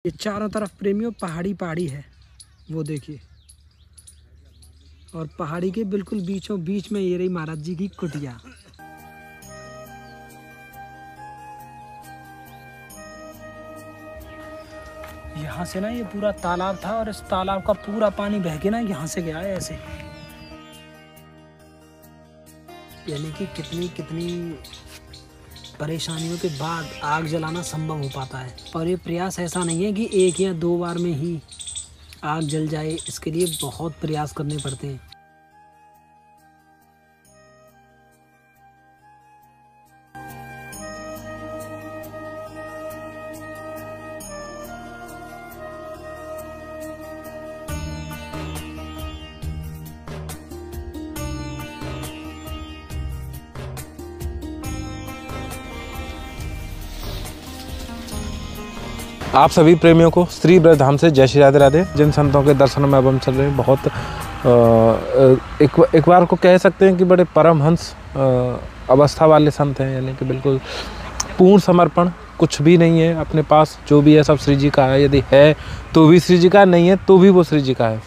ये चारों तरफ प्रेमियों पहाड़ी पहाड़ी है, वो देखिए। और पहाड़ी के बिल्कुल बीचों बीच में ये रही महाराज जी की कुटिया। यहाँ से ना ये पूरा तालाब था और इस तालाब का पूरा पानी बह के ना यहाँ से गया है ऐसे। यानी कि कितनी कितनी परेशानियों के बाद आग जलाना संभव हो पाता है। और ये प्रयास ऐसा नहीं है कि 1 या 2 बार में ही आग जल जाए, इसके लिए बहुत प्रयास करने पड़ते हैं। आप सभी प्रेमियों को श्री ब्रजधाम से जय श्री राधे राधे। जिन संतों के दर्शनों में अब हम चल रहे हैं, बहुत एक बार को कह सकते हैं कि बड़े परमहंस अवस्था वाले संत हैं। यानी कि बिल्कुल पूर्ण समर्पण, कुछ भी नहीं है अपने पास, जो भी है सब श्री जी का है। यदि है तो भी श्री जी का, नहीं है तो भी वो श्री जी का है।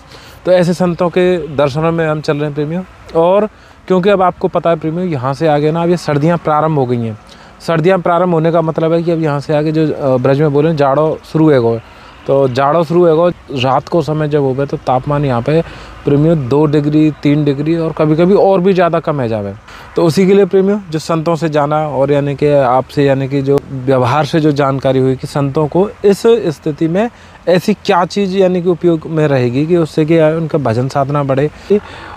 तो ऐसे संतों के दर्शनों में हम चल रहे हैं प्रेमियों। और क्योंकि अब आपको पता है प्रेमियों, यहाँ से आगे ना अब ये सर्दियाँ प्रारंभ हो गई हैं। सर्दियाँ प्रारंभ होने का मतलब है कि अब यहाँ से आगे जो ब्रज में बोले जाड़ो शुरू है। तो जाड़ो शुरू है, रात को समय जब हो गए तो तापमान यहाँ पे प्रेमियों 2 डिग्री 3 डिग्री और कभी कभी और भी ज़्यादा कम है जावे। तो उसी के लिए प्रेमियों जो संतों से जाना और यानी कि आपसे यानी कि जो व्यवहार से जो जानकारी हुई कि संतों को इस स्थिति में ऐसी क्या चीज़ यानी कि उपयोग में रहेगी कि उससे कि उनका भजन साधना बढ़े।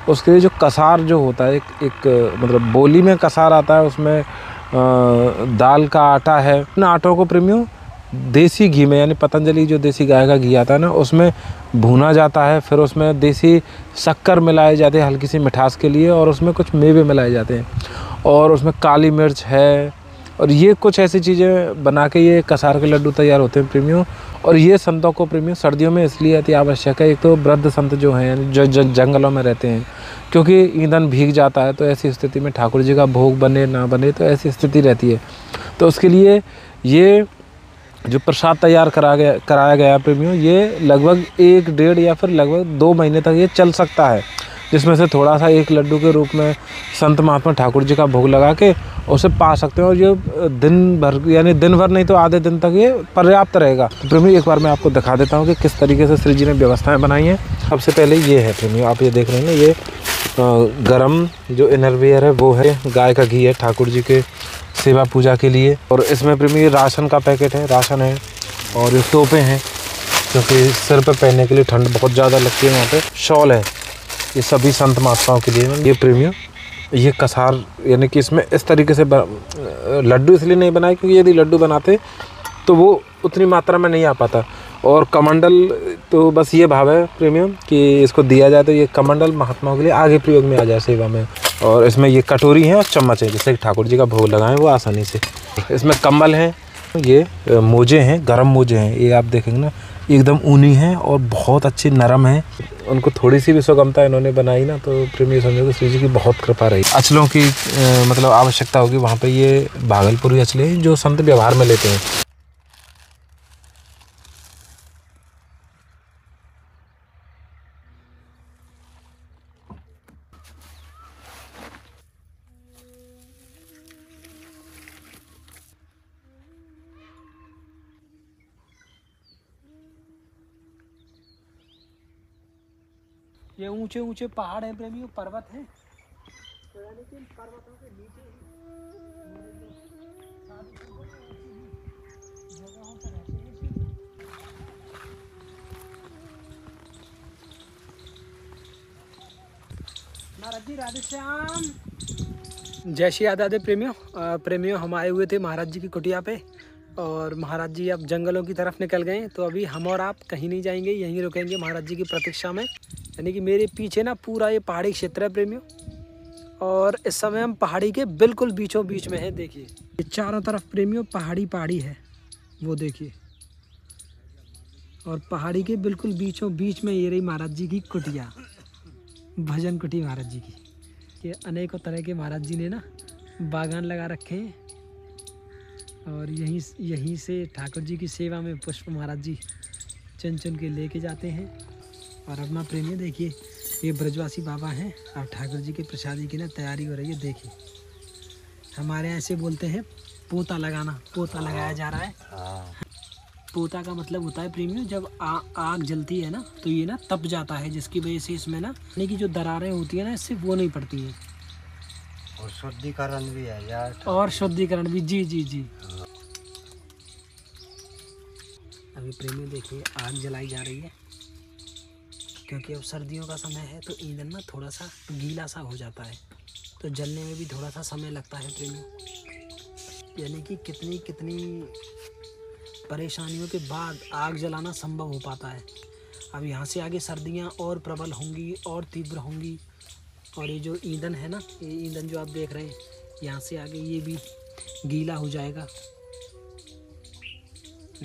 उसके लिए जो कसार जो होता है, एक मतलब बोली में कसार आता है, उसमें दाल का आटा है। इन आटों को प्रेमियों देसी घी में, यानी पतंजलि जो देसी गाय का घी आता है ना, उसमें भुना जाता है। फिर उसमें देसी शक्कर मिलाई जाती है हल्की सी मिठास के लिए, और उसमें कुछ मेवे मिलाए जाते हैं, और उसमें काली मिर्च है। और ये कुछ ऐसी चीज़ें बना के ये कसार के लड्डू तैयार होते हैं प्रेमियों। और ये संतों को प्रेमियों सर्दियों में इसलिए अति आवश्यक है। एक तो वृद्ध संत जो हैं, यानी जो जंगलों में रहते हैं, क्योंकि ईंधन भीग जाता है, तो ऐसी स्थिति में ठाकुर जी का भोग बने ना बने, तो ऐसी स्थिति रहती है। तो उसके लिए ये जो प्रसाद तैयार कराया गया प्रेमियों, ये लगभग 1 डेढ़ या फिर लगभग 2 महीने तक ये चल सकता है। जिसमें से थोड़ा सा एक लड्डू के रूप में संत महात्मा ठाकुर जी का भोग लगा के उसे पा सकते हैं। और ये दिन भर, यानी दिन भर नहीं तो आधे दिन तक ये पर्याप्त रहेगा। तो प्रेमियों एक बार मैं आपको दिखा देता हूँ कि किस तरीके से श्री जी ने व्यवस्थाएं बनाई हैं। सबसे पहले ये है प्रेमियों, आप ये देख रहे हैं ना, ये गरम जो इनरवियर है वो है, गाय का घी है ठाकुर जी के सेवा पूजा के लिए। और इसमें प्रेमियों राशन का पैकेट है, राशन है, और ये टोपे हैं क्योंकि सिर पर पहनने के लिए ठंड बहुत ज़्यादा लगती है। यहाँ पे शॉल है, ये सभी संत महात्माओं के लिए। ये प्रेमियों ये कसार, यानी कि इसमें इस तरीके से लड्डू इसलिए नहीं बनाए क्योंकि यदि लड्डू बनाते तो वो उतनी मात्रा में नहीं आ पाता। और कमंडल तो बस ये भाव है प्रेमियों कि इसको दिया जाए तो ये कमंडल महात्माओं के लिए आगे प्रयोग में आ जाए सेवा में। और इसमें ये कटोरी है और चम्मच है, जिससे ठाकुर जी का भोग लगाएं वो आसानी से। इसमें कम्बल हैं, ये मोजे हैं, गर्म मोजे हैं, ये आप देखेंगे ना एकदम ऊनी हैं और बहुत अच्छी नरम हैं। उनको थोड़ी सी भी सुगमता इन्होंने बनाई ना, तो प्रेमी समझो कि श्री जी की बहुत कृपा रही। अचलों की मतलब आवश्यकता होगी वहाँ पे, ये भागलपुरी अचले जो संत व्यवहार में लेते हैं। ये ऊंचे ऊंचे पहाड़ हैं प्रेमियों, पर्वत हैं। तो यानी कि इन पर्वतों के नीचे जगहों पर रहते हैं। महाराज जी राधे श्याम, जय श्री राधे प्रेमियों हम आए हुए थे महाराज जी की कुटिया पे, और महाराज जी अब जंगलों की तरफ निकल गए। तो अभी हम और आप कहीं नहीं जाएंगे, यहीं रुकेंगे महाराज जी की प्रतीक्षा में। यानी कि मेरे पीछे ना पूरा ये पहाड़ी क्षेत्र है प्रेमियों, और इस समय हम पहाड़ी के बिल्कुल बीचों बीच में हैं। देखिए ये चारों तरफ प्रेमियों पहाड़ी पहाड़ी है, वो देखिए। और पहाड़ी के बिल्कुल बीचों बीच में ये रही महाराज जी की कुटिया, भजन कुटी महाराज जी की। ये अनेकों तरह के महाराज जी ने ना बागान लगा रखे हैं, और यहीं से ठाकुर जी की सेवा में पुष्प महाराज जी चुन चुन के लेके जाते हैं। और अपना प्रेमी देखिए, ये ब्रजवासी बाबा हैं। अब ठाकुर जी के प्रसादी की ना तैयारी हो रही है। देखिए हमारे यहाँ ऐसे बोलते हैं पोता लगाना, पोता लगाया जा रहा है। पोता का मतलब होता है प्रेमियों, जब आग जलती है ना तो ये ना तप जाता है, जिसकी वजह से इसमें ना यानी कि जो दरारें होती है ना इससे वो नहीं पड़ती हैं। और शुद्धिकरण भी है यार। और शुद्धिकरण भी, जी जी जी। अभी प्रेमियों देखिए आग जलाई जा रही है, क्योंकि अब सर्दियों का समय है तो ईंधन ना थोड़ा सा गीला सा हो जाता है, तो जलने में भी थोड़ा सा समय लगता है प्रेमियों। यानी कि कितनी कितनी परेशानियों के बाद आग जलाना संभव हो पाता है। अब यहाँ से आगे सर्दियाँ और प्रबल होंगी और तीव्र होंगी। और ये जो ईंधन है ना, ये ईंधन जो आप देख रहे हैं, यहाँ से आगे ये भी गीला हो जाएगा।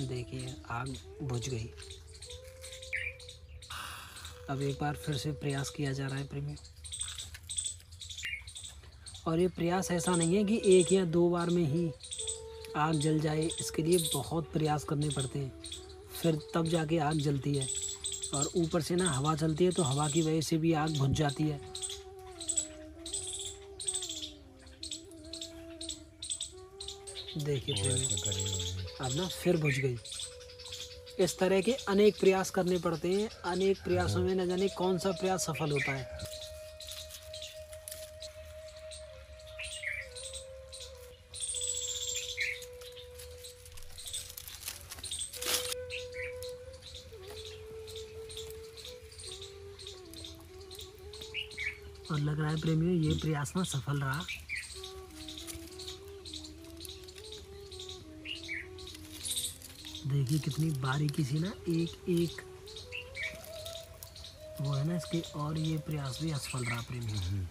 देखिए आग बुझ गई। अब एक बार फिर से प्रयास किया जा रहा है प्रेमियों। और ये प्रयास ऐसा नहीं है कि एक या दो बार में ही आग जल जाए, इसके लिए बहुत प्रयास करने पड़ते हैं, फिर तब जाके आग जलती है। और ऊपर से ना हवा चलती है तो हवा की वजह से भी आग बुझ जाती है। देखिए अब ना फिर बुझ गई। इस तरह के अनेक प्रयास करने पड़ते हैं, अनेक प्रयासों में न जाने कौन सा प्रयास सफल होता है। और लग रहा है प्रेमियों ये प्रयास ना सफल रहा। देखिए कितनी बारीकी से ना एक एक वो है ना इसके, और ये प्रयास भी असफल रहा प्रेमियों।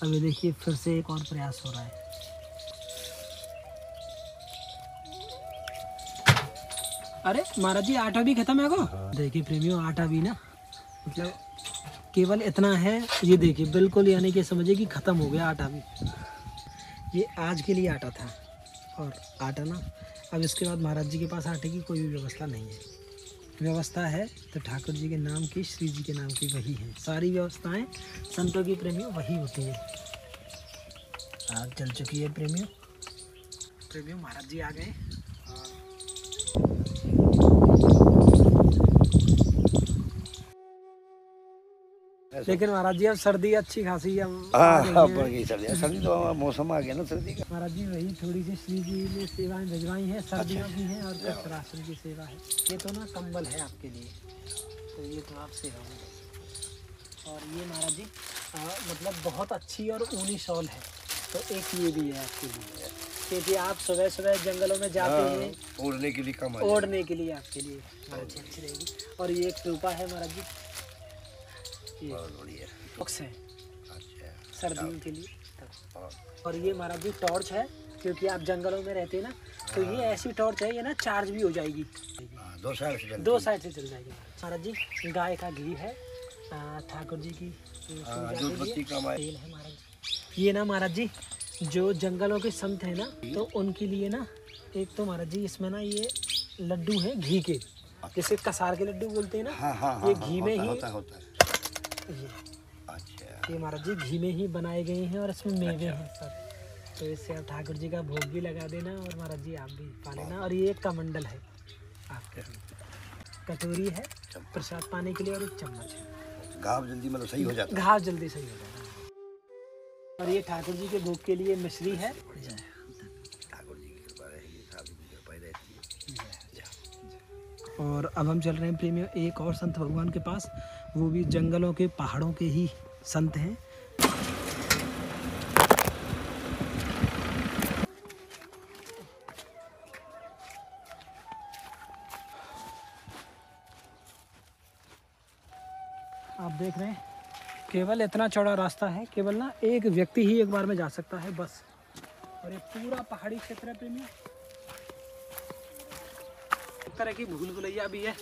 अभी देखिए फिर से एक और प्रयास हो रहा है। अरे महाराज जी आटा भी खत्म है को। देखिए प्रेमियों आटा भी ना मतलब केवल इतना है, ये देखिए बिल्कुल यानी कि समझिए कि ख़त्म हो गया आटा भी। ये आज के लिए आटा था। और आटा ना अब इसके बाद महाराज जी के पास आटे की कोई भी व्यवस्था नहीं है। व्यवस्था है तो ठाकुर जी के नाम की, श्री जी के नाम की वही है। सारी व्यवस्थाएं संतों की प्रेमियों वही होती है। आग जल चुकी है प्रेमियों। प्रेमियों महाराज जी आ गए। लेकिन महाराज जी अब सर्दी अच्छी खासी सर्दी तो मौसम आ गया ना सर्दी का। महाराज जी वही थोड़ी सी श्री जी ने सेवाएं भिजवाई हैं, सर्दियों की हैं और कुछ राशन की सेवा है। ये तो ना कंबल है आपके लिए, तो ये तो आप सेवा में। और ये महाराज जी मतलब बहुत अच्छी और ऊनी शॉल है, तो एक ये भी है आपके लिए, क्योंकि आप सुबह सुबह जंगलों में जाते हैं ओढ़ने के लिए कम, ओढ़ने के लिए आपके लिए महाराज जी अच्छी रहेगी। और ये एक टोपा है महाराज जी, बॉक्स है सर्दियों के लिए। और ये महाराज जी टॉर्च है, क्योंकि आप जंगलों में रहते हैं ना, तो ये ऐसी टॉर्च है ये ना चार्ज भी हो जाएगी, दो साइड से चल जाएगी। महाराज जी गाय का घी है, ठाकुर जी की तेल है महाराज जी। ये ना महाराज जी जो जंगलों के संत है ना, तो उनके लिए ना एक तो महाराज जी इसमें ना ये लड्डू है घी के, जैसे कसार के लड्डू बोलते हैं ना, ये घी में ही होता है। ये महाराज जी घी में ही बनाए गए हैं और इसमें मेवे हैं सब, तो इससे आप ठाकुर जी का भोग भी लगा देना और महाराज जी आप भी पा लेना। और ये एक कमंडल है आपके, कटोरी है प्रसाद पाने के लिए और एक चम्मच है। घाव जल्दी मतलब सही हो जाता है, घाव जल्दी सही हो जाता है। और ये ठाकुर जी के भोग के लिए मिश्री है। ठाकुर जी की कृपा रहती है। और अब हम चल रहे हैं प्रेमियों एक और संत भगवान के पास, वो भी जंगलों के पहाड़ों के ही संत हैं। आप देख रहे हैं केवल इतना चौड़ा रास्ता है, केवल ना एक व्यक्ति ही एक बार में जा सकता है बस। और ये पूरा पहाड़ी क्षेत्र है प्रेमियों। एक तरह की भूल भुलैया भी है,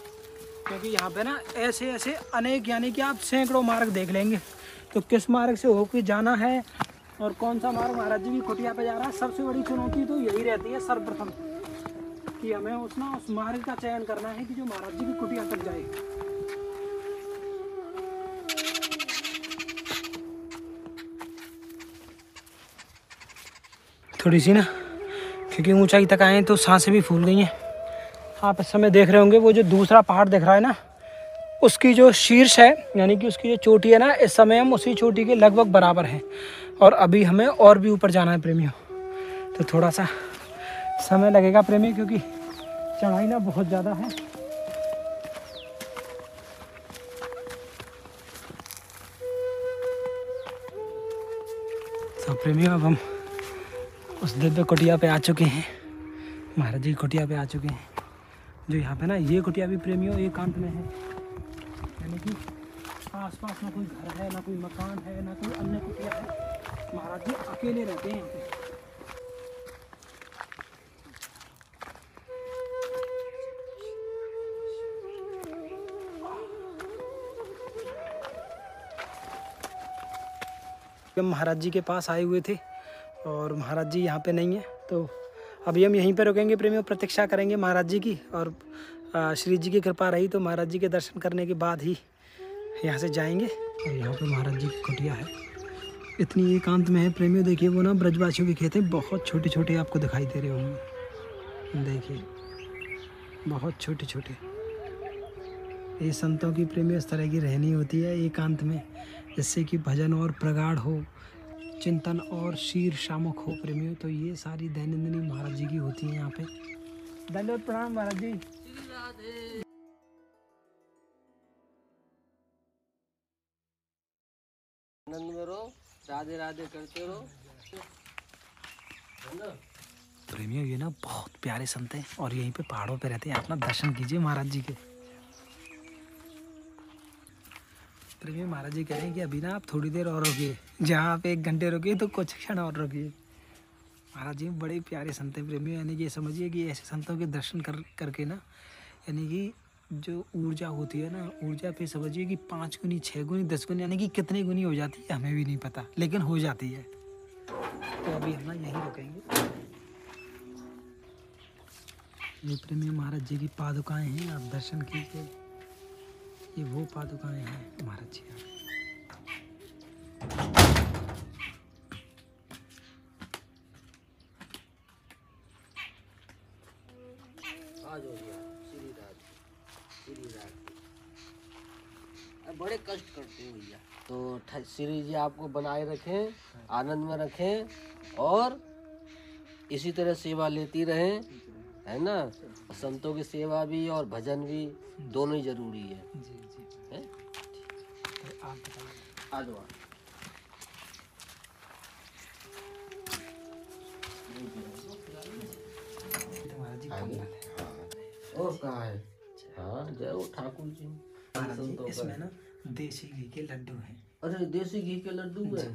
क्योंकि यहाँ पे ना ऐसे ऐसे अनेक यानी कि आप सैकड़ों मार्ग देख लेंगे, तो किस मार्ग से होकर जाना है और कौन सा मार्ग महाराज जी की कुटिया पे जा रहा है। सबसे बड़ी चुनौती तो यही रहती है सर्वप्रथम, कि हमें उस मार्ग का चयन करना है कि जो महाराज जी की कुटिया तक जाए। थोड़ी सी ना, क्योंकि ऊंचाई तक आए हैं तो सांसें भी फूल गई हैं। आप इस समय देख रहे होंगे वो जो दूसरा पहाड़ दिख रहा है ना, उसकी जो शीर्ष है यानी कि उसकी जो चोटी है ना, इस समय हम उसी चोटी के लगभग बराबर हैं और अभी हमें और भी ऊपर जाना है प्रेमियों। तो थोड़ा सा समय लगेगा प्रेमी, क्योंकि चढ़ाई ना बहुत ज़्यादा है। तो प्रेमियों अब हम उस दिव्य कुटिया पे आ चुके हैं, महाराज जी की कुटिया पे आ चुके हैं। जो यहाँ पे ना ये कुटिया भी प्रेमियों एकांत में है, यानी कि आसपास ना कोई घर है, ना कोई मकान है, ना कोई अन्य कुटिया है। महाराज जी अकेले रहते हैं यहाँ पे। हम महाराज जी के पास आए हुए थे और महाराज जी यहाँ पे नहीं है, तो अभी हम यहीं पे रुकेंगे प्रेमियों, प्रतीक्षा करेंगे महाराज जी की। और श्री जी की कृपा रही तो महाराज जी के दर्शन करने के बाद ही यहाँ से जाएंगे। और यहाँ पे महाराज जी की कुटिया है, इतनी एकांत में है प्रेमियों। देखिए वो ना ब्रजवासियों के खेत हैं, बहुत छोटे छोटे आपको दिखाई दे रहे होंगे। देखिए बहुत छोटे छोटे। ये संतों की प्रेमियों इस तरह की रहनी होती है एकांत में, जिससे कि भजन और प्रगाढ़ हो, चिंतन और शीर शामुक हो प्रेमियों। तो ये सारी दैनंदिनी महाराज जी की होती है यहाँ पे। धन्यवाद, प्रणाम महाराज जी। आनंद में रहो, राधे राधे करते रहो, है ना। प्रेमियों ये ना बहुत प्यारे संत हैं और यहीं पे पहाड़ों पे रहते हैं। अपना दर्शन कीजिए महाराज जी के। प्रेमियों महाराज जी कह रहे हैं कि अभी ना आप थोड़ी देर और रुकिए, जहाँ आप 1 घंटे रुकिए तो कुछ क्षण और रुकिए। महाराज जी बड़े प्यारे संत हैं प्रेमियों, यानी कि ये समझिए कि ऐसे संतों के दर्शन करके ना, यानी कि जो ऊर्जा होती है ना, ऊर्जा पे समझिए कि 5 गुनी 6 गुनी 10 गुनी, यानी कि कितने गुनी हो जाती है हमें भी नहीं पता, लेकिन हो जाती है। तो अभी हम ना यहीं रुकेंगे। ये प्रेमियों महाराज जी की पादुकाएं हैं, आप दर्शन कीजिए। ये वो पादुकाएं हैं महाराज जी की। बड़े कष्ट करते हैं भैया, तो श्री जी आपको बनाए रखें, आनंद में रखें और इसी तरह सेवा लेती रहें, है ना। संतों की सेवा भी और भजन भी दोनों ही जरूरी है। जी जी है? तो आप बताइए। आ जाओ। महाराज जी कमल है और कहाँ है? हाँ जय हो ठाकुर जी। महाराज जी, इसमें ना देसी घी के लड्डू हैं। अरे देसी घी के लड्डू हैं।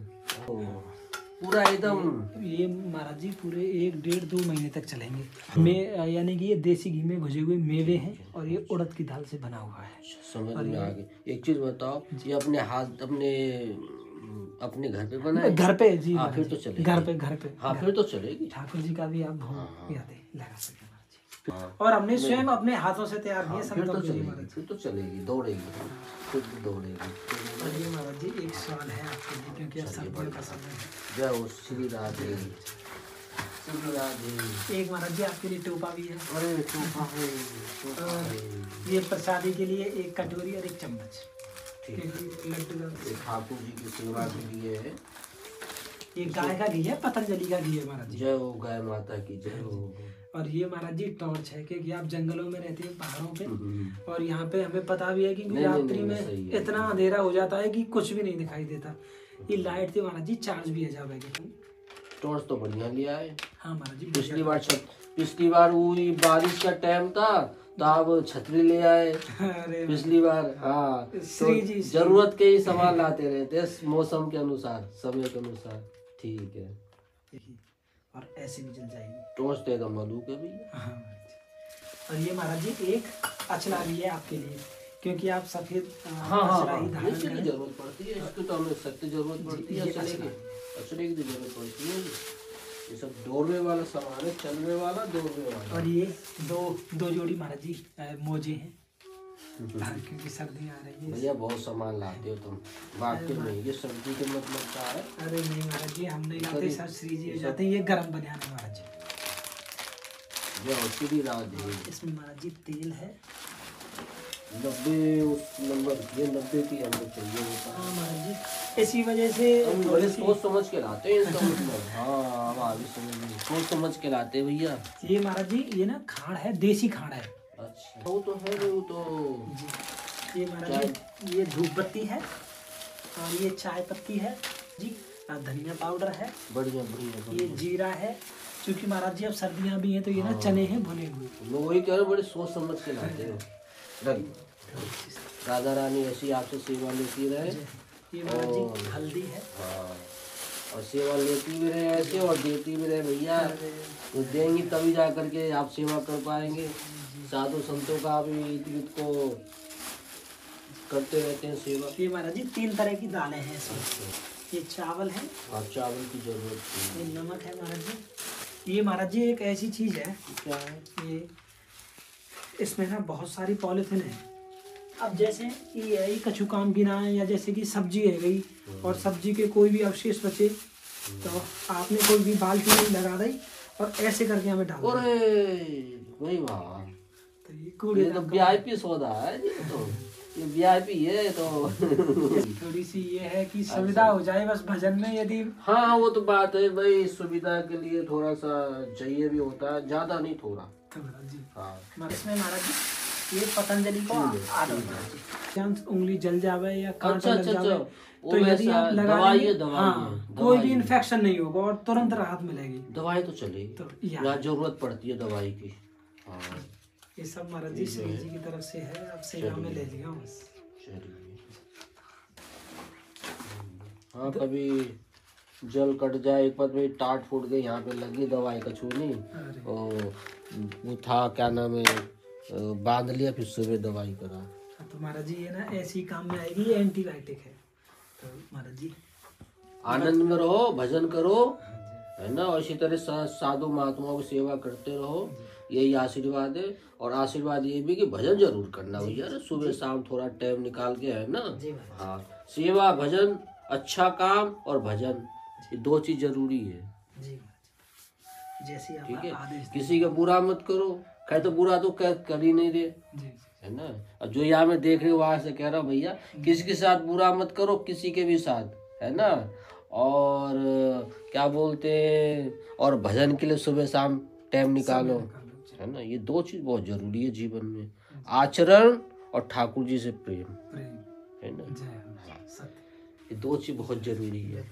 पूरा एकदम। ये महाराज जी पूरे 1-1.5-2 महीने तक चलेंगे। में यानी कि ये देसी घी में भुजे हुए मेवे हैं और ये उड़द की दाल से बना हुआ है। समझ में आ गई। एक चीज बताओ, ये अपने हाथ अपने घर पे बनाए? घर पे जी। हाँ फिर तो चलेगी। घर पे हाँ फिर तो चलेगी। ठाकुर जी का भी आप भोग यादें लगा सकते हैं महाराज जी। हाँ। और हमने स्वयं अपने हाथों से तैयार किए फिर तो संतों के लिए चलेगी, महाराज जी। फिर तो चलेगी, दौड़ेगी, फिर तो दौड़ेगी। और ये महाराज जी एक सवाल है आपके लिए, क्योंकि अब सर्दियों का समय है। जय हो श्री राधे, श्री राधे। एक महाराज जी आपके लिए टोपा भी है। अरे टोपा है, टोपा है। ये प्रसादी के लिए एक कटोरी और एक चम्मच। ठीक है। लड्डू का ये ठाकुर जी की सेवा के लिए है। ये गाय का घी है, पतंजलि का घी है महाराज जी। जय हो गाय माता की जय हो। और ये महाराज जी टॉर्च है, क्योंकि आप जंगलों में रहते हैं पहाड़ों पे, और यहाँ पे हमें पता भी है कि रात्रि में इतना अंधेरा हो जाता है कि कुछ भी नहीं दिखाई देता। ये लाइट से महाराज जी चार्ज भी है जाएगा। टॉर्च तो बढ़िया लिया है। हाँ महाराज जी। पिछली बार वो बारिश का टाइम था तो आप छतरी ले आए अरे पिछली बार। हाँ श्री जी, तो जरूरत के ही सामान लाते रहते हैं, मौसम के अनुसार, समय के अनुसार। ठीक है। और ऐसे भी जल जाएगी। टॉर्च तो एकदम मलूक है भैया। हाँ महाराज जी। और ये महाराज जी एक अचला भी है आपके लिए, क्योंकि आप सफेद अचला ही धारण इसकी करें। जरूरत पड़ती है, इसकी तो हमें सख्त जरूरत पड़ती है। अचले की तो जरूरत पड़ती है। ये सब दौड़ने वाला सामान है, चलने वाला, दौड़ने वाला। और ये दो जोड़ी महाराज जी मोजे हैं, क्योंकि सर्दी आ रही है। भैया बहुत सामान लाते हो तुम, बात तो नहीं, ये सर्दी के मतलब क्या है? अरे नहीं महाराज जी, हम नहीं लाते, सब श्री जी हो जाते हैं। ये गर्म बनियान है महाराज जी, ये उसकी भी रात है। इसमें महाराज जी तेल है 90 नंबर, ये 90 की हमको चाहिए होता है। हाँ महाराज जी, इसी वजह से हम बड़े सोच समझ के लाते हैं इसका मतलब। हाँ अब आगे समझ, सोच समझ के लाते हैं भैया। ये महाराज जी, ये ना खाड़ है, देसी खाड़ है। अच्छा वो तो है, वो तो जी। ये महाराज जी, ये धूप बत्ती है, और ये चाय पत्ती है जी, और धनिया पाउडर है, बढ़िया बढ़िया। ये जीरा है, क्योंकि महाराज जी अब सर्दियाँ भी हैं, तो ये ना चने हैं भुने हुए। मैं वही कह रहा हूँ, बड़े सोच समझ के लाते हो। राधा रानी ऐसी आपसे सेवा लेती रहे। ये महाराज जी हल्दी है। हाँ, और सेवा लेती भी रहे ऐसे, और देती भी रहे भैया। तो देंगी तभी जा करके आप सेवा कर पाएंगे। साधु संतों का भी ईद को करते रहते हैं सेवा। ये महाराज जी 3 तरह की दालें हैं इसमें। ये चावल है, और चावल की जरूरत थी। ये नमक है महाराज जी। ये महाराज जी एक ऐसी चीज़ है, क्या है ये इसमें ना बहुत सारी पॉलीथिन है। अब जैसे ये है, कछु काम की ना है, या जैसे कि सब्जी है गई, और सब्जी के कोई भी अवशेष बचे, तो आपने कोई भी बाल्टी में लगा दी और ऐसे करके हमें डाल दिया। अरे वही वाह, तो ये ये कूड़े तो VIP सौदा है ये तो, ये VIP है तो। थोड़ी सी ये है कि सुविधा हो जाए बस भजन में, यदि हाँ वो तो बात है भाई, सुविधा के लिए थोड़ा सा चाहिए भी होता है, ज्यादा नहीं थोड़ा। तो जी हाँ इसमें महाराज जी ये पतंजलि को आदत, उंगली जल जावे या कांटा लग जावे, तो यदि आप लगा दवाई लेंगे, है, दवाई हाँ, है, कोई भी इन्फेक्शन नहीं होगा और तुरंत राहत मिलेगी। दवाई तो चलेगी, तो यहाँ जरूरत पड़ती है दवाई की। हाँ ये सब महाराज जी श्री जी की तरफ से है, अब सेवा में ले लिया बस। चलिए। हाँ कभी जल कट जाए, एक बार मेरी टाट फूट गई, यहाँ पे लगी दवाई का छूनी, और वो था क्या नाम है, बांध लिया, फिर सुबह दवाई करा। तो महाराज जी ये ना ऐसी काम में आएगी, ये एंटीबायोटिक है। तो महाराज जी आनंद में रहो, भजन करो, है ना, और इसी तरह साधु महात्माओं की सेवा करते रहो, यही आशीर्वाद है। और आशीर्वाद ये भी कि भजन जरूर करना भैया, सुबह शाम थोड़ा टाइम निकाल के, है ना। हाँ सेवा, भजन, अच्छा काम और भजन, ये 2 चीज जरूरी है। जी जैसे ठीक है, आदेश किसी का बुरा मत करो, कहे तो बुरा तो कर ही नहीं रहे, जी है ना। और जो यहाँ में देख रहे हो वहां से कह रहा हूँ भैया, किसी के साथ बुरा मत करो, किसी के भी साथ, है ना। और क्या बोलते हैं, और भजन के लिए सुबह शाम टाइम निकालो, है ना। ये 2 चीज बहुत जरूरी है जीवन में, आचरण और ठाकुर जी से प्रेम, है ना। ये 2 चीज बहुत जरूरी है।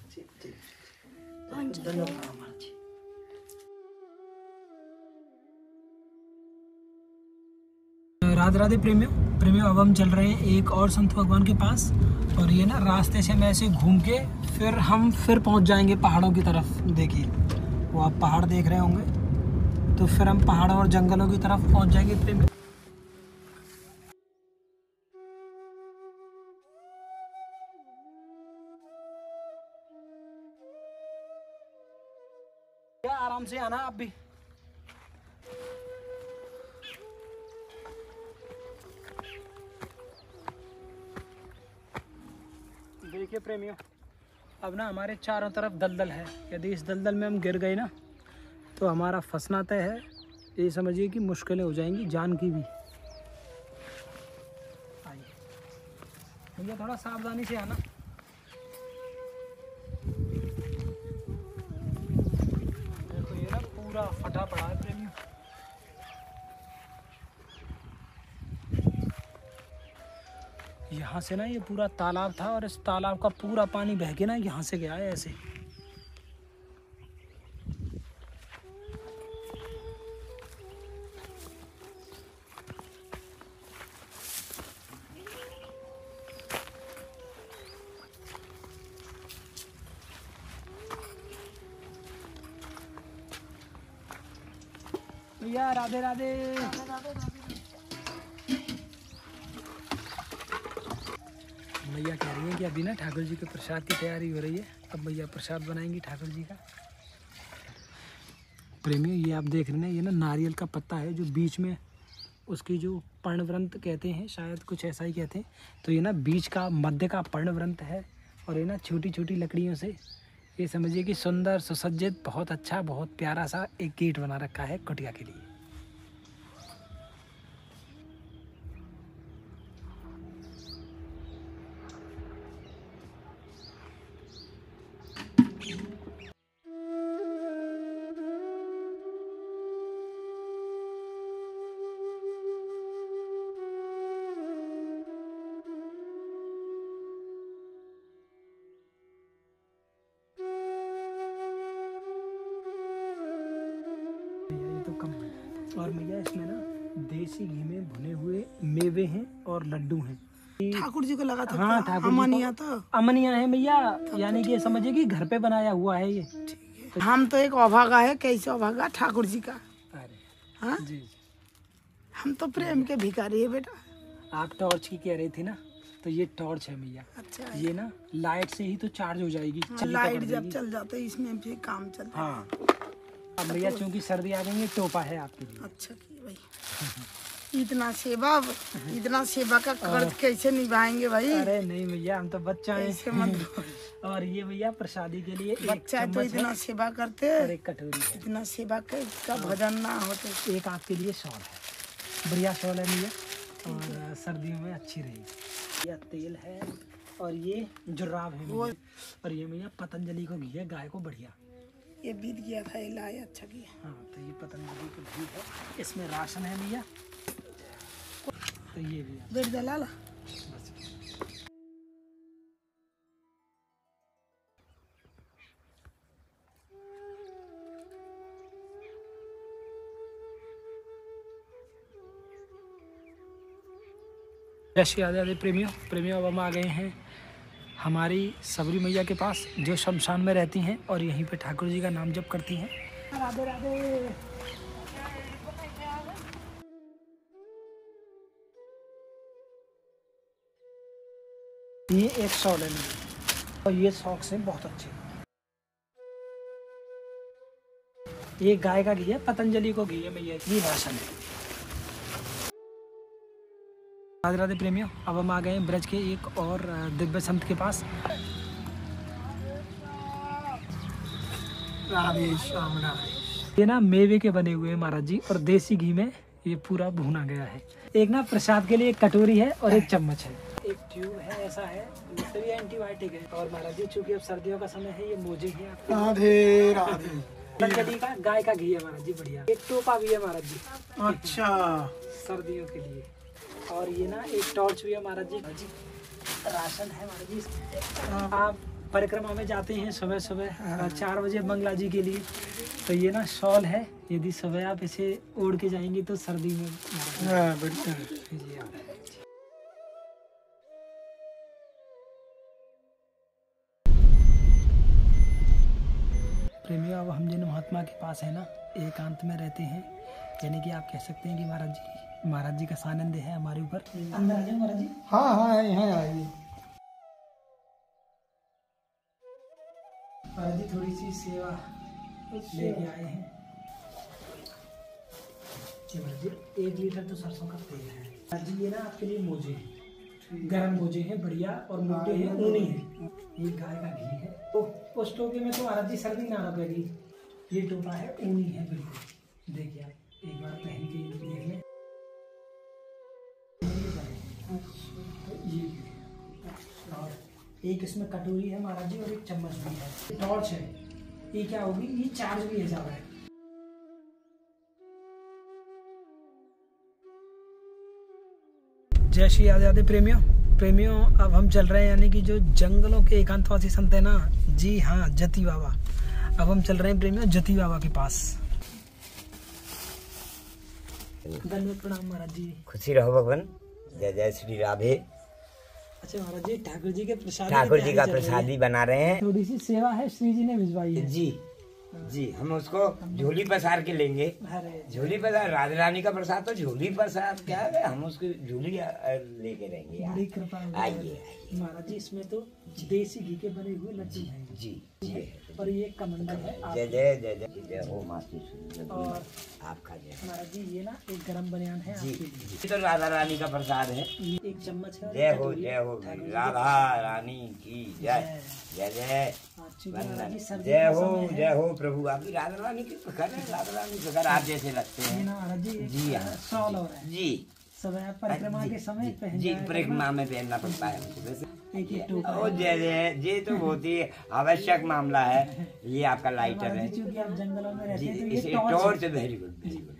राधे राधे प्रेमियों, अब हम चल रहे हैं एक और संत भगवान के पास, और ये ना रास्ते से हम ऐसे घूम के फिर पहुंच जाएंगे पहाड़ों की तरफ। देखिए वो आप पहाड़ देख रहे होंगे, तो फिर हम पहाड़ों और जंगलों की तरफ पहुंच जाएंगे प्रेमियों। आराम से आना आप भी। देखिए प्रेमियों, अब ना हमारे चारों तरफ दलदल है, यदि इस दलदल में हम गिर गए ना तो हमारा फंसना तय है। ये समझिए कि मुश्किलें हो जाएंगी जान की भी। आइए भैया थोड़ा सावधानी से आना। देखो ये ना पूरा फटा पड़ा है प्रेमियों। यहाँ से ना ये पूरा तालाब था, और इस तालाब का पूरा पानी बह के ना यहाँ से गया है ऐसे। भैया राधे राधे। भैया कह रही हैं कि अभी ना ठाकुर जी के प्रसाद की तैयारी हो रही है। अब भैया प्रसाद बनाएंगी ठाकुर जी का। प्रेमियों ये आप देख रहे हैं, ये ना नारियल का पत्ता है जो बीच में उसकी जो पर्णवृंत कहते हैं, शायद कुछ ऐसा ही कहते हैं। तो ये ना बीच का मध्य का पर्णवृंत है और ये ना छोटी छोटी लकड़ियों से ये समझिए कि सुंदर सुसज्जित बहुत अच्छा बहुत प्यारा सा एक गेट बना रखा है कुटिया के लिए। तो कम है। और भैया इसमें ना देसी घी में भुने हुए मेवे हैं और लड्डू हैं। ठाकुर जी को लगा था। हाँ ठाकुर जी अमनिया तो अमनिया है भैया, यानी कि समझिए कि घर पे बनाया हुआ है ये। हम तो एक अभागा है, कैसे अभागा ठाकुर जी का। अरे हाँ जी हम तो प्रेम के भिखारी है बेटा। आप टॉर्च की कह रही थी ना, तो ये टॉर्च है भैया। अच्छा ये ना लाइट से ही तो चार्ज हो जाएगी, चलनी लाइट पकड़ जब देगी। चल जाता है इसमें भी काम चलता है। हाँ अब भैया चूंकि सर्दी आ गई है, टोपा है आपके लिए। अच्छा की भाई, इतना सेवा का कर्ज कैसे निभाएंगे भाई। अरे नहीं भैया हम तो बच्चा ऐसे हैं। मत और ये भैया प्रसादी के लिए एक बच्चा है तो चम्मच इतना है सेवा करते और हैं, एक कटोरी है। इतना सेवा का भजन ना होते। एक आपके लिए शॉल है, बढ़िया शॉल है भैया, और सर्दियों में अच्छी रहेगी। यह तेल है और ये जुर्राब है भैया। और ये भैया पतंजलि को घी है, गाय को बढ़िया। ये बीत गया था, ये लाए अच्छा किया। हाँ तो ये पतंजलि का घी है, इसमें राशन है भैया। तो ये भैया बैठ जा लाला। जय श्री राधे प्रेमियों अब हम आ गए हैं हमारी सबरी मैया के पास, जो शमशान में रहती हैं और यहीं पे ठाकुर जी का नाम जप करती हैं। राधे राधे। ये एक शॉल है और ये सॉक्स हैं बहुत अच्छे। ये गाय का घी है, पतंजलि को घी है मैया, ये राशन है। राधे राधे प्रेमियों, अब हम आ गए हैं ब्रज के एक और दिव्य संत के पास। राधे श्याम राधे। ये ना मेवे के बने हुए हैं महाराज जी, और देसी घी में ये पूरा भुना गया है। एक ना प्रसाद के लिए एक कटोरी है और एक चम्मच है, एक ट्यूब है, ऐसा है। ये सभी एंटीबायोटिक है। और महाराज जी चूंकि अब सर्दियों का समय है, ये मोजे हैं आपके। राधे राधे। पतंजलि का गाय का घी है महाराज जी, बढ़िया। एक टोपा भी है महाराज जी अच्छा सर्दियों के लिए। और ये ना एक टॉर्च भी है महाराज जी। राशन है महाराज जी। आप परिक्रमा में जाते हैं सुबह सुबह 4 बजे मंगला जी के लिए, तो ये ना शॉल है, यदि सुबह आप इसे ओढ़ के जाएंगे तो सर्दी में जी हाँ। प्रेमियों अब हम जिन महात्मा के पास है ना, एकांत में रहते हैं, यानी कि आप कह सकते हैं कि महाराज जी का सानिध्य है हमारे ऊपर। अंदर आ जाओ महाराज जी। हाँ हाँ यहाँ आइए। महाराज जी थोड़ी सी सेवा लेके आए हैं। महाराज जी 1 लीटर तो सरसों का तेल है। महाराज जी ये ना आपके लिए मोजे हैं, गर्म मोजे हैं, बढ़िया और मोटे हैं, ऊनी है। ये गाय का घी है। तो उस टोपे में तो महाराज जी सर्दी ना लगेगी। ये टोपा है, ऊनी है बिल्कुल। देखिए आप एक बार पहन के देख लें। ये और एक इसमें कटोरी है महाराज जी और एक चम्मच भी है। टॉर्च है, ये क्या होगी, ये चार्ज भी है ज्यादा है। जय श्री राधे प्रेमियों अब हम चल रहे हैं, यानी कि जो जंगलों के एकांतवासी संत है ना, जी हाँ जती बाबा। अब हम चल रहे हैं प्रेमियों जती बाबा के पास। धन्यवाद प्रणाम महाराज जी। खुशी रहो भगवान। जय जय श्री राधे। अच्छा महाराज जी ठाकुर जी के प्रसाद, ठाकुर जी का प्रसादी बना रहे हैं। थोड़ी सी सेवा है, श्री जी ने भिजवाई है। जी जी हम उसको झोली पसार के लेंगे। अरे झोली पसार, राधा रानी का प्रसाद तो झोली पसार क्या है, हम उसकी झोली लेके रहेंगे। बड़ी कृपा है। आइए महाराज जी इसमें तो देसी घी के बने हुए लड्डू हैं। जी जी और ये कमंडल है जय जय जय जय जय हो माता श्री और आपका जय महाराज जी ये ना एक गरम बनियान है जी आपके लिए। ये तो राधा रानी का प्रसाद है। ये एक चम्मच है और जय एक हो कटोरी जय है। हो ठाकुर जी राधा रानी की जय जय जय आज चूंकि महाराज जी सर्दी जय का हो समय है। जय हो प्रभु आपकी राधा रानी की प्रखर है। राधा रानी प्रखर आप जैसे लगते ये हैं ना महाराज जी एक जी हाँ शॉल हो रहा है जी समय परिक्रमा के समय पहन जी जाया परिक्रमा में पहनना पड़ता है हमको वैसे। करना। एक ही टोपा ओ जय जय ये तो बहुत ही आवश्यक मामला है। ये आपका लाइटर है महाराज जी चूंकि आप जंगलों में रहते जी हैं तो इसे ये torch torch very good very good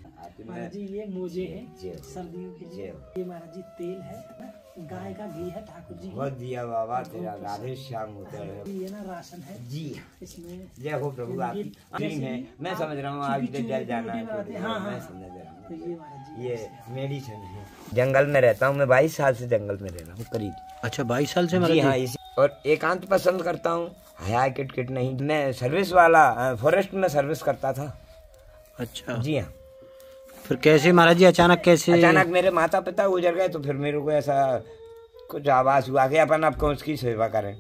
Maharaj ji ये मोजे है जय हो। सर्दियों के लिए। जय हो। ये महाराज जी तेल है गाय का घी है ठाकुर जी बहुत दिया बाबा तेरा राधे श्याम होता है ये ना राशन है जी इसमें जय हो प्रभु आपकी टीम है। मैं समझ रहा हूँ आप जल जाना है तो हाँ, मैं हाँ। समझ रहा हूँ। तो ये महाराज जी ये मेडिसिन है। जंगल में रहता हूँ मैं 22 साल से जंगल में रह रहा हूँ करीब। अच्छा 22 साल से जी हाँ इसी और एकांत पसंद करता हूँ। हया किट किट नहीं मैं सर्विस वाला फॉरेस्ट में सर्विस करता था। अच्छा जी हाँ फिर कैसे महाराज जी अचानक कैसे अचानक मेरे माता पिता गुजर गए तो फिर मेरे को ऐसा कुछ आवाज हुआ कि अपन अब कौन उसकी सेवा करें।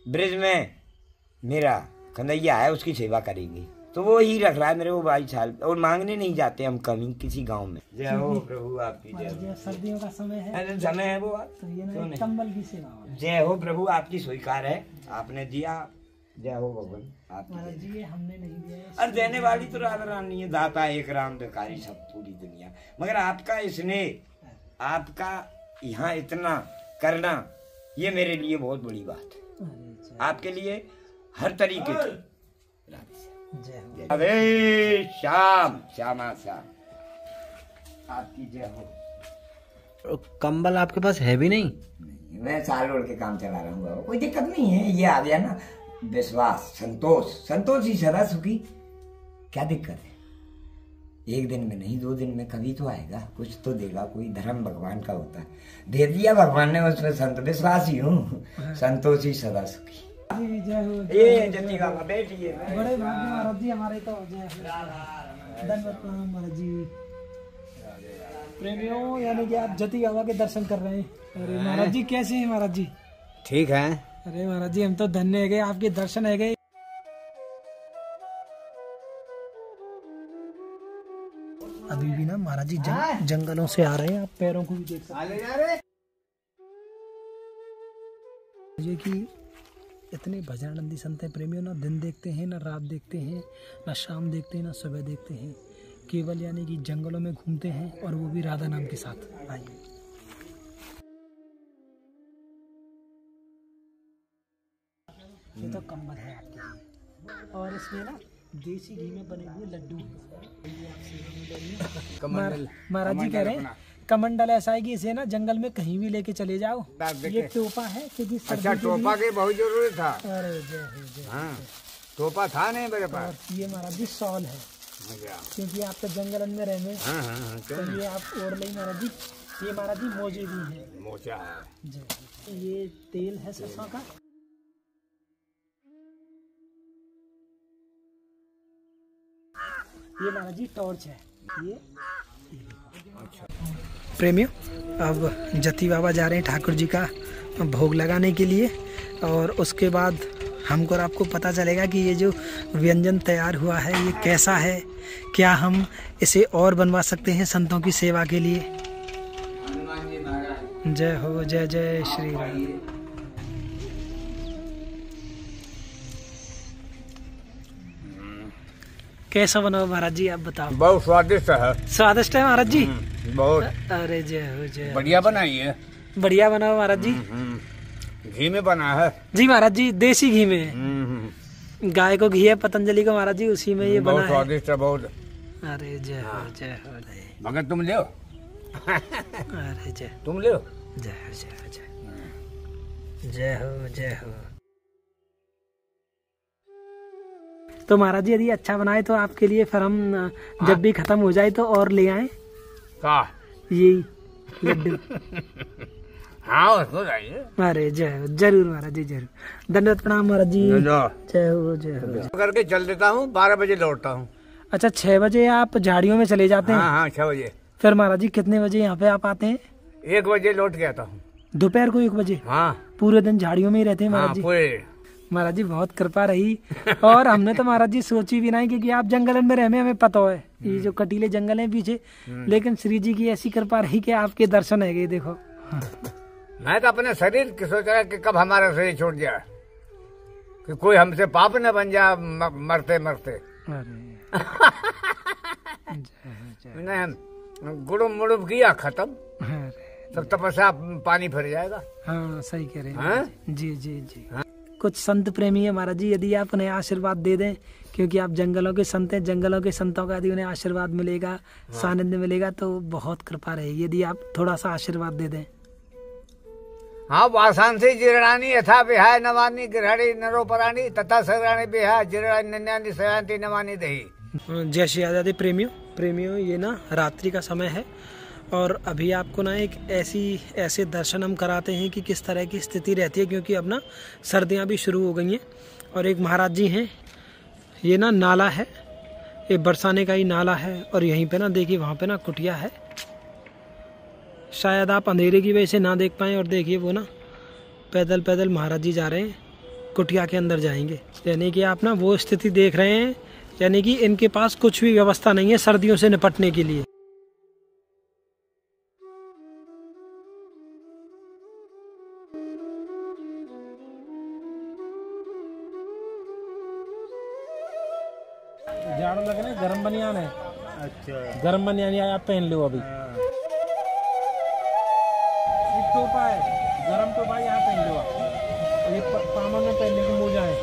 ब्रिज में मेरा कन्हैया है उसकी सेवा करेंगे तो वो ही रख रहा है मेरे को 22 साल और मांगने नहीं जाते हम कभी किसी गांव में। जय हो प्रभु आपकी जय महाराज जी सर्दियों का समय है अरे समय है वो तो ये ना एक कंबल की सेवा हो रहा है। जय हो प्रभु आपकी स्वीकार है आपने दिया। जय हो भगवान आपकी महाराज जी ये हमने नहीं दिया है और देने वाली तो राधा रानी है। दाता एक राम भिखारी सब पूरी दुनिया। मगर आपका स्नेह आपका यहाँ इतना करना ये मेरे लिए बहुत बड़ी बात है। अरे आपके लिए हर तरीके से जय हो। अरे श्याम श्यामा श्याम आपकी जय हो। कंबल आपके पास है भी नहीं? मैं साल ओढ़ के काम चला रहा हूँ कोई दिक्कत नहीं है। ये आ गया ना विश्वास संतोष संतोष ही सदा सुखी। क्या दिक्कत है? एक दिन में नहीं 2 दिन में कभी तो आएगा कुछ तो देगा। कोई धर्म भगवान का होता है दे दिया भगवान ने उसमें संत विश्वास ही हूँ। संतोष ही सदा सुखी। जी जय हो। ये जति बाबा बैठिए बड़े भाग्य महाराज जी हमारे तो जय हो। धन्यवाद प्रणाम महाराज जी। प्रेमियों यानी कि आप जति बाबा के दर्शन कर रहे हैं। अरे महाराज जी कैसे हैं महाराज जी? ठीक है। अरे महाराज जी हम तो धन्य है गए आपके दर्शन है गए। अभी भी ना महाराज जी जंगलों से आ रहे हैं। आप पैरों को भी देख सकते हैं ये कि इतने भजनानंदी संत हैं प्रेमियों। ना दिन देखते हैं ना रात देखते हैं ना शाम देखते हैं ना सुबह देखते हैं। केवल यानी कि जंगलों में घूमते हैं और वो भी राधा नाम के साथ। आइए ये तो कंबल है आपके लिए और इसमें ना देसी घी में बने हुए लड्डू महाराज जी कह रहे हैं कमंडल ऐसा है कि इसे ना जंगल में कहीं भी लेके चले जाओ। ये टोपा है क्योंकि अच्छा टोपा की बहुत जरूरी था। अरे जय हो जय हो। हाँ टोपा था नहीं मेरे पास। और ये महाराज जी शॉल है क्योंकि आप तो जंगल में रहे तो ये आप ओढ़ लें महाराज जी। ये महाराज जी मोजे भी है मोचा है। जय हो। ये तेल है सरसों का। ये महाराज जी टॉर्च है ये। प्रेमियों अब जति बाबा जा रहे हैं ठाकुर जी का भोग लगाने के लिए और उसके बाद हमको और आपको पता चलेगा कि ये जो व्यंजन तैयार हुआ है ये कैसा है। क्या हम इसे और बनवा सकते हैं संतों की सेवा के लिए। जय हो जय जय श्री राम। कैसा बना महाराज जी आप बताओ। बहुत स्वादिष्ट है। स्वादिष्ट है महाराज जी। बहुत अरे जय हो जय। बढ़िया बनाई है। बढ़िया बना महाराज जी। घी में बना है जी महाराज जी देसी घी में। गाय को घी है पतंजलि को महाराज जी उसी में ये बना है। स्वादिष्ट है बहुत। अरे जय हो जय हो जय। मगर तुम ले अरे जय तुम ले जय हो जय हो जय। जय हो जय हो। तो महाराज जी यदि अच्छा बनाए तो आपके लिए फिर हम जब भी खत्म हो जाए तो और ले आए का यही लड्डू। हाँ उसको जाइए। अरे जय हो जरूर महाराज जी जरूर। धन्यवाद प्रणाम महाराज जी। जय हो जय हो। करके चल देता हूँ 12 बजे लौटता हूँ। अच्छा 6 बजे आप झाड़ियों में चले जाते हैं? हाँ 6 बजे। फिर महाराज जी कितने बजे यहाँ पे आप आते हैं? 1 बजे लौट के आता हूँ। दोपहर को 1 बजे? हाँ पूरे दिन झाड़ियों में ही रहते हैं हाँ महाराज जी? पूरे। महाराज जी बहुत कृपा रही। और हमने तो महाराज जी सोची भी नहीं, क्योंकि आप जंगल में रहने हमें पता है ये जो कटीले जंगल हैं पीछे, लेकिन श्री जी की ऐसी कृपा रही कि आपके दर्शन है गए। देखो मैं तो अपने शरीर की सोच रहा कि कब हमारा शरीर छूट जाए, कि कोई हमसे पाप न बन जाए मरते मरते। गुड़ुम मुड़ुम किया खत्म, सब तपस्या पानी भर जाएगा। हाँ सही कह रहे हैं जी जी जी। कुछ संत प्रेमी है महाराज जी, यदि आप उन्हें आशीर्वाद दे दें, क्योंकि आप जंगलों के संत हैं, जंगलों के संतों का यदि उन्हें आशीर्वाद मिलेगा, सानिध्य मिलेगा तो बहुत कृपा रहेगी। यदि आप थोड़ा सा आशीर्वाद दे दें। हाँ, वासांसी जीर्णानी यथा विहाय नवानी गिरहणी नरोपराणी तथा सगराणी विहाय जीर्णानी नन्यानी सयांती नवानी दही। जय श्री राधे प्रेमियों, ये ना रात्रि का समय है और अभी आपको ना एक ऐसे दर्शन हम कराते हैं कि किस तरह की स्थिति रहती है, क्योंकि अब ना सर्दियां भी शुरू हो गई हैं। और एक महाराज जी हैं, ये ना नाला है, ये बरसाने का ही नाला है, और यहीं पे ना देखिए वहाँ पे ना कुटिया है। शायद आप अंधेरे की वजह से ना देख पाएँ। और देखिए वो ना पैदल पैदल महाराज जी जा रहे हैं, कुटिया के अंदर जाएंगे। यानी कि आप ना वो स्थिति देख रहे हैं, यानी कि इनके पास कुछ भी व्यवस्था नहीं है सर्दियों से निपटने के लिए। जाड़ो लग रहे, गर्म बनियान है। अच्छा, गर्म बनियान आप पहन लो अभी। टोपा है, गर्म टोपा यहाँ पहन लो आप। ये पामा में पहनने की मोजा है।